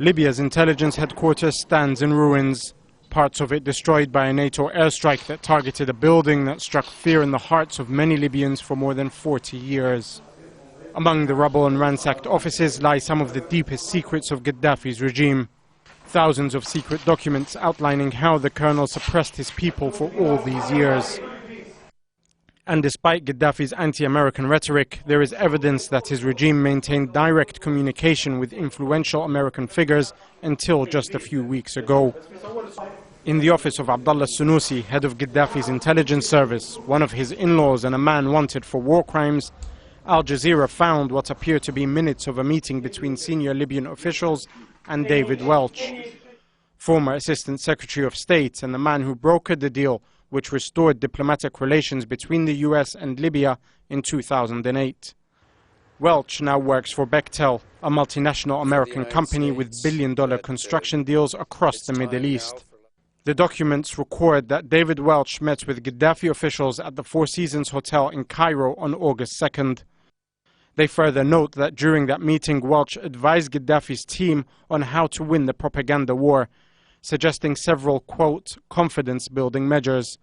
Libya's intelligence headquarters stands in ruins, parts of it destroyed by a NATO airstrike that targeted a building that struck fear in the hearts of many Libyans for more than 40 years. Among the rubble and ransacked offices lie some of the deepest secrets of Gaddafi's regime. Thousands of secret documents outlining how the colonel suppressed his people for all these years. And despite Gaddafi's anti-American rhetoric, there is evidence that his regime maintained direct communication with influential American figures until just a few weeks ago. In the office of Abdullah Sunusi, head of Gaddafi's intelligence service, one of his in-laws and a man wanted for war crimes, Al-Jazeera found what appeared to be minutes of a meeting between senior Libyan officials and David Welch, former Assistant Secretary of State and the man who brokered the deal which restored diplomatic relations between the US and Libya in 2008. Welch now works for Bechtel, a multinational American company with billion-dollar construction deals across the Middle East. The documents record that David Welch met with Gaddafi officials at the Four Seasons Hotel in Cairo on August 2nd. They further note that during that meeting, Welch advised Gaddafi's team on how to win the propaganda war, suggesting several, quote, confidence-building measures.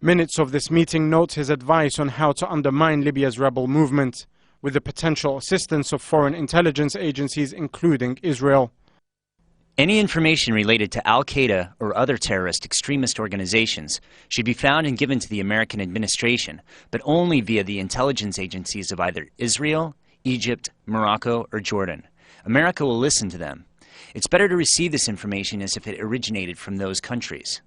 Minutes of this meeting note his advice on how to undermine Libya's rebel movement, with the potential assistance of foreign intelligence agencies, including Israel. Any information related to Al-Qaeda or other terrorist extremist organizations should be found and given to the American administration, but only via the intelligence agencies of either Israel, Egypt, Morocco, or Jordan. America will listen to them. It's better to receive this information as if it originated from those countries.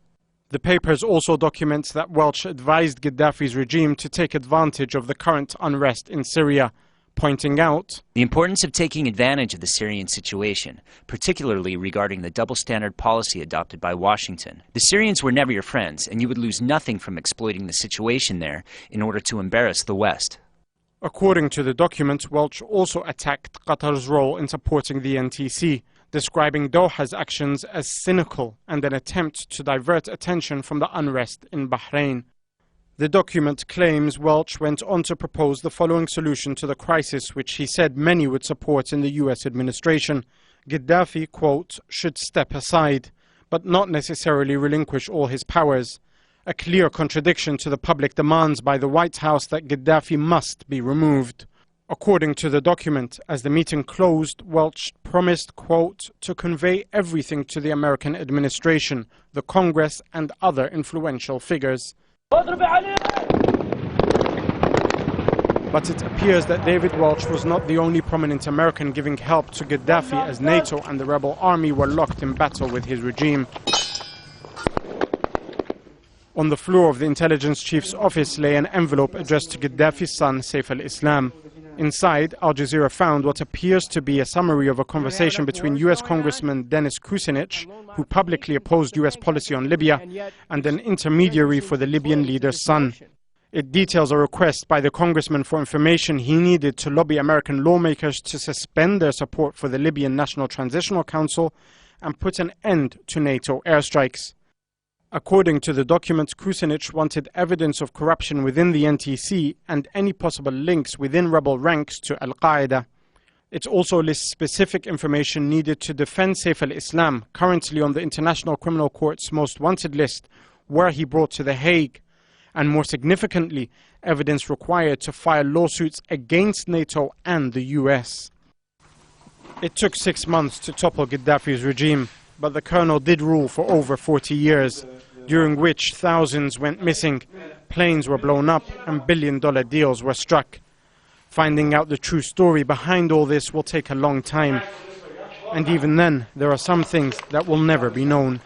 The papers also document that Welch advised Gaddafi's regime to take advantage of the current unrest in Syria, pointing out the importance of taking advantage of the Syrian situation, particularly regarding the double-standard policy adopted by Washington. The Syrians were never your friends, and you would lose nothing from exploiting the situation there in order to embarrass the West. According to the document, Welch also attacked Qatar's role in supporting the NTC, describing Doha's actions as cynical and an attempt to divert attention from the unrest in Bahrain. The document claims Welch went on to propose the following solution to the crisis, which he said many would support in the US administration. Gaddafi, quote, should step aside, but not necessarily relinquish all his powers. A clear contradiction to the public demands by the White House that Gaddafi must be removed. According to the document, as the meeting closed, Welch promised, quote, to convey everything to the American administration, the Congress, and other influential figures. But it appears that David Welch was not the only prominent American giving help to Gaddafi, as NATO and the rebel army were locked in battle with his regime. On the floor of the intelligence chief's office lay an envelope addressed to Gaddafi's son, Saif al-Islam. Inside, Al-Jazeera found what appears to be a summary of a conversation between US Congressman Dennis Kucinich, who publicly opposed US policy on Libya, and an intermediary for the Libyan leader's son. It details a request by the congressman for information he needed to lobby American lawmakers to suspend their support for the Libyan National Transitional Council and put an end to NATO airstrikes. According to the document, Kucinich wanted evidence of corruption within the NTC and any possible links within rebel ranks to Al-Qaeda. It also lists specific information needed to defend Saif al-Islam, currently on the International Criminal Court's most wanted list, where he brought to The Hague, and more significantly, evidence required to file lawsuits against NATO and the US. It took 6 months to topple Gaddafi's regime, but the colonel did rule for over 40 years, during which thousands went missing, planes were blown up, and billion-dollar deals were struck. Finding out the true story behind all this will take a long time. And even then, there are some things that will never be known.